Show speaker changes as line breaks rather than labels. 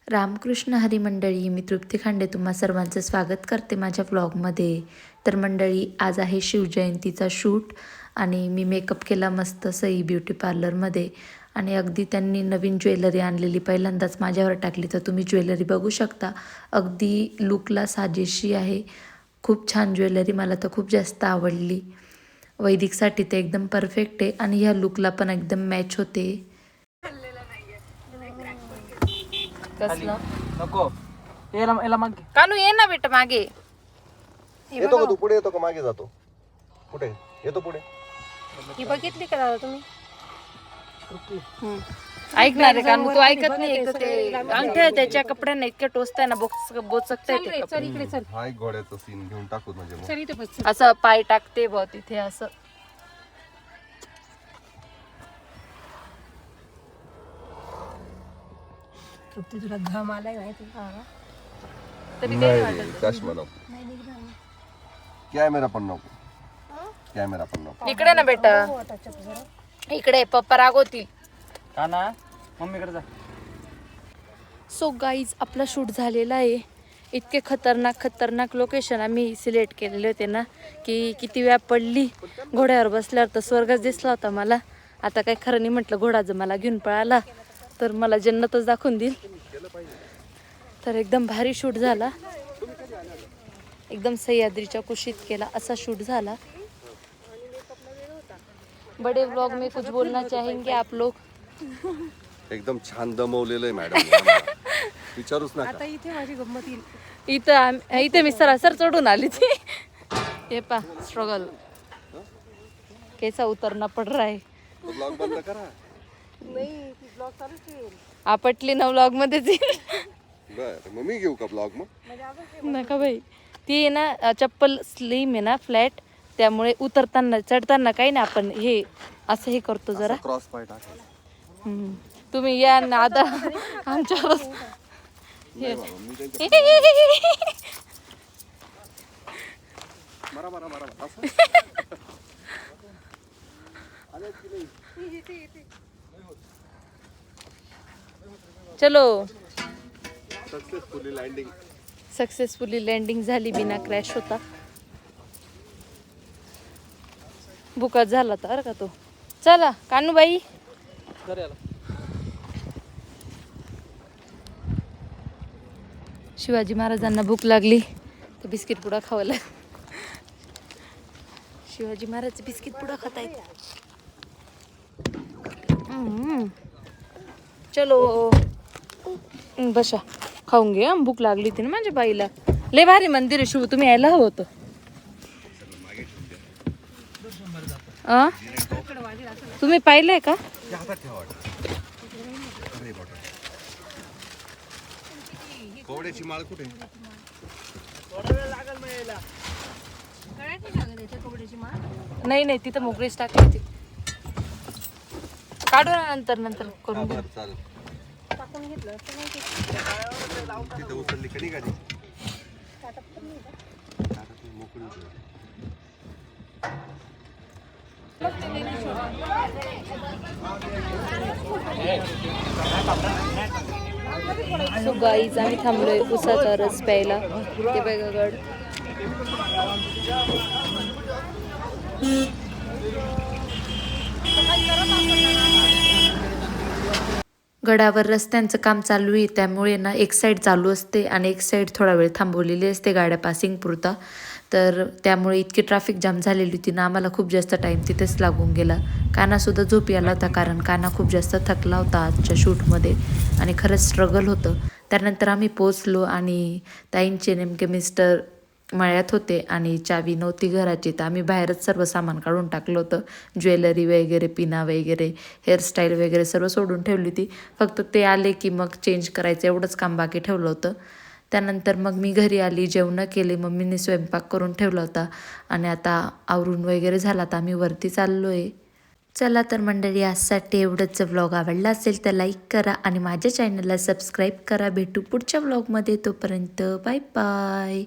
रामकृष्ण हरी मंडळी, मी तृप्ती खांडे तुम्हा सर्वांचं स्वागत करते माझ्या व्लॉगमध्ये. तर मंडळी, आज आहे शिवजयंतीचा शूट आणि मी मेकअप केला मस्त सई ब्युटी पार्लरमध्ये आणि अगदी त्यांनी नवीन ज्वेलरी आणलेली पहिल्यांदाच माझ्यावर टाकली. तर तुम्ही ज्वेलरी बघू शकता, अगदी लुकला साजेशी आहे. खूप छान ज्वेलरी, मला तर खूप जास्त आवडली. वैदिकसाठी ते एकदम परफेक्ट आहे आणि ह्या लुकला पण एकदम मॅच होते. कसलं
नको याला याला मागे
कानू ये ना बेटा मागे.
येतो का तू पुढे येतो का मागे जातो कुठे येतो पुढे
ही बघितली का दादा तुम्ही?
ऐकणार आहे कानू, तू ऐकत नाही. एक तर ते अंगठ्या त्याच्या कपड्यांना इतक्या टोचताय ना, बोचकताय ते
चल इकडे चल.
हा एक घोड्याचा सीन घेऊन टाकू म्हणजे मग.
चल इथे बस.
असं पाय टाकते ब तिथे असं.
तृप्ती तुला घाम आलाय माहिती?
नाही चष्मा नको, कॅमेरा पण नको, कॅमेरा पण नको.
इकडे ना बेटा, इकडे पप्पा रागवतील.
का ना मम्मीकडे जा.
सो गाईज, आपला शूट झालेला आहे. इतके खतरनाक लोकेशन आम्ही सिलेक्ट केलेले होते ना, की किती वेळा पडली. घोड्यावर बसल्यावर तर स्वर्गच दिसला होता मला. आता काय खरं नाही, म्हटलं घोडा जर मला घेऊन पळाला तर मला जन्नतच दाखवून देईल. तर एकदम भारी शूट झाला, एकदम सह्याद्रीच्या कुशीत केला असा शूट झाला. बड़े व्लॉग में कुछ बोलना चाहेंगे आप लोग?
एकदम छान दमवलेलं आहे मॅडम, विचारूच नका.
आता इथे माझी गंमत येईल.
इथे मी सरासर चढून आली थी. ये पा स्ट्रगल कैसा उतरना पड रहा है.
ब्लॉग बंद करा.
नाही ती ब्लॉग चालूच ठेवेल.
आपटली ना व्लॉग मध्येच येईल.
बर मग मी घेऊ का ब्लॉग मग?
नका बाई, ती आहे ना चप्पल स्लिम आहे ना, फ्लॅट, त्यामुळे उतरताना चढताना काही नाही, आपण हे असं हे करतो जरा.
क्रॉस पाय टाकायचा.
तुम्ही या ना आता आमच्यावर. चलो. सक्सेसफुली लँडिंग झाली, बिना क्रॅश होता. बुकात झाला तर का तो. चला कानूबाई. शिवाजी महाराजांना भूक लागली तर बिस्किट पुडा खावा लागला. शिवाजी महाराज बिस्किट पुडा खाता येत. चलो बसा, खाऊन घे. भूक लागली होती ना माझ्या बाईला. लय भारी मंदिर आहे शिव, तुम्ही यायला हवं होतं. तुम्ही पाहिलंय का?
कोवड्याची माळ कुठे?
नाही तिथं मोकळीच टाकली होती. काढू ना नंतर करून घेऊ.
चालेल.
टाकून घेतलं असं नाही की.
तिथं उचलली कधी कधी मोकळी होती.
सो गाईज, आम्ही थांबलोय उसाचा रस प्यायला. ते बघा गड. गडावर रस्त्यांचं काम चालू आहे, त्यामुळे ना एक साईड चालू असते आणि एक साईड थोडा वेळ थांबवलेली असते गाड्या पासिंग पुरता. तर त्यामुळे इतकी ट्रॅफिक जाम झालेली होती ना, आम्हाला खूप जास्त टाईम तिथेच लागून गेला. कानासुद्धा झोप आला होता, कारण काना खूप जास्त थकला होता आजच्या शूटमध्ये आणि खरंच स्ट्रगल होतं. त्यानंतर आम्ही पोचलो आणि ताईंचे नेमके मिस्टर मळ्यात होते आणि चावी नव्हती घराची, तर आम्ही बाहेरच सर्व सामान काढून टाकलं होतं. ज्वेलरी वगैरे, पिना वगैरे, हेअरस्टाईल वगैरे सर्व सोडून ठेवली होती. फक्त ते आले की मग चेंज करायचं एवढंच काम बाकी ठेवलं होतं. त्यानंतर मग मी घरी आली, जेवणं केले, मम्मीने स्वयंपाक करून ठेवला होता आणि आता आवरून वगैरे झाला, तर आम्ही वरती चाललो आहे. चला तर मंडळी, आजसाठी एवढंच. व्लॉग आवडला असेल तर लाईक करा आणि माझ्या चॅनलला सबस्क्राईब करा. भेटू पुढच्या व्लॉगमध्ये, तोपर्यंत बाय बाय.